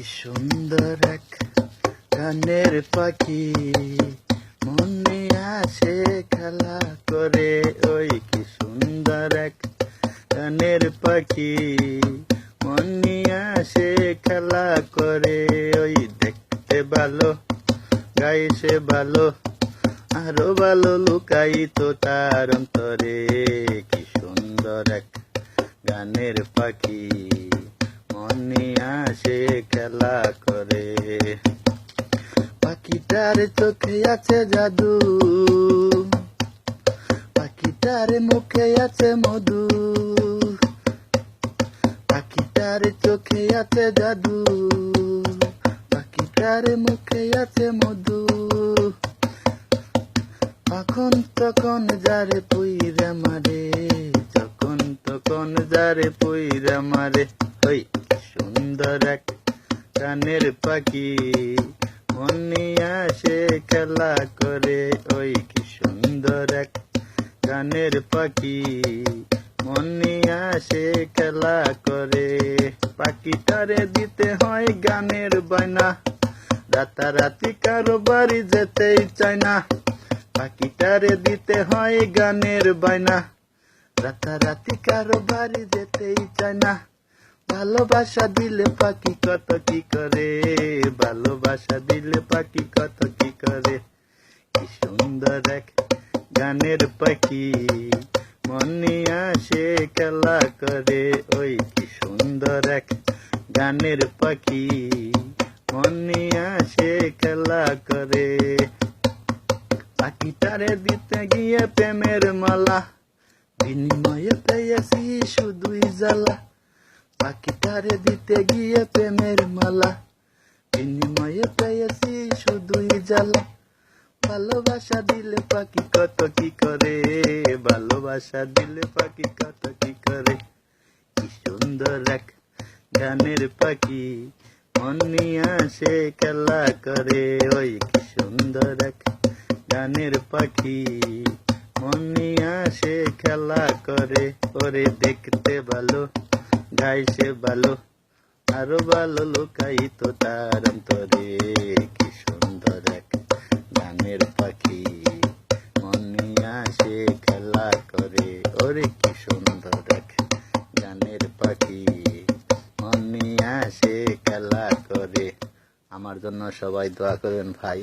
কি সুন্দর এক গানের পাখি, মনে আসে খেলা করে। ওই কি সুন্দর এক গানের পাখি, মনে আসে খেলা করে। ওই দেখতে ভালো, গাইছে ভালো, আরো ভালো লুকায়িত তার অন্তরে। কি সুন্দর এক গানের পাখি, মনে আসে খেলা করে। পাখিটার চোখে আছে জাদু, পাখিটার মুখে আছে মধু, পাখিটার চোখে আছে জাদু, পাখিটার মুখে আছে মধু। কখন তখন যারে পুইরা মারে, যখন তখন যারে পুইরা মারে। ওই সুন্দর এক গানের পাখি, মনে আসে খেলা করে। ওই কি সুন্দর এক গানের পাখি, মনে আসে খেলা করে। পাখিটারে দিতে হয় গানের বায়না, রাতারাতি কারো বাড়ি যেতেই চায় না। পাখিটারে দিতে হয় গানের বায়না, রাতারাতি কারো বাড়ি যেতেই চায় না। ভালোবাসা দিলে পাখি কত কি করে, ভালোবাসা দিলে পাখি কত কি করে। কি সুন্দর এক গানের পাখি, মনে আসে খেলা করে। ওই কি সুন্দর এক গানের পাখি, মনে আসে খেলা করে। পাখিটারে দিতে গিয়ে প্রেমের মালা, বিনিময়ে পেয়েছি শুধুই জ্বালা। পাখিটারে দিতে গিয়ে প্রেমের মালা, বিনিময়ে পেয়েছি শুধুই জ্বালা। ভালোবাসা দিলে পাখি কত কি করে, ভালোবাসা দিলে পাখি কত কি করে। কি সুন্দর এক গানের পাখি, মনে আসে খেলা করে। ওই কি সুন্দর এক গানের পাখি, মনে আসে খেলা করে। ওরে দেখতে ভালো, গাইছে ভালো, আরো ভালো লুকায়িত তার অন্তরে। কি সুন্দর এক গানের পাখি, মনে আসে খেলা করে। ওরে কি সুন্দর এক গানের পাখি, মনে আসে খেলা করে। আমার জন্য সবাই দোয়া করবেন ভাই।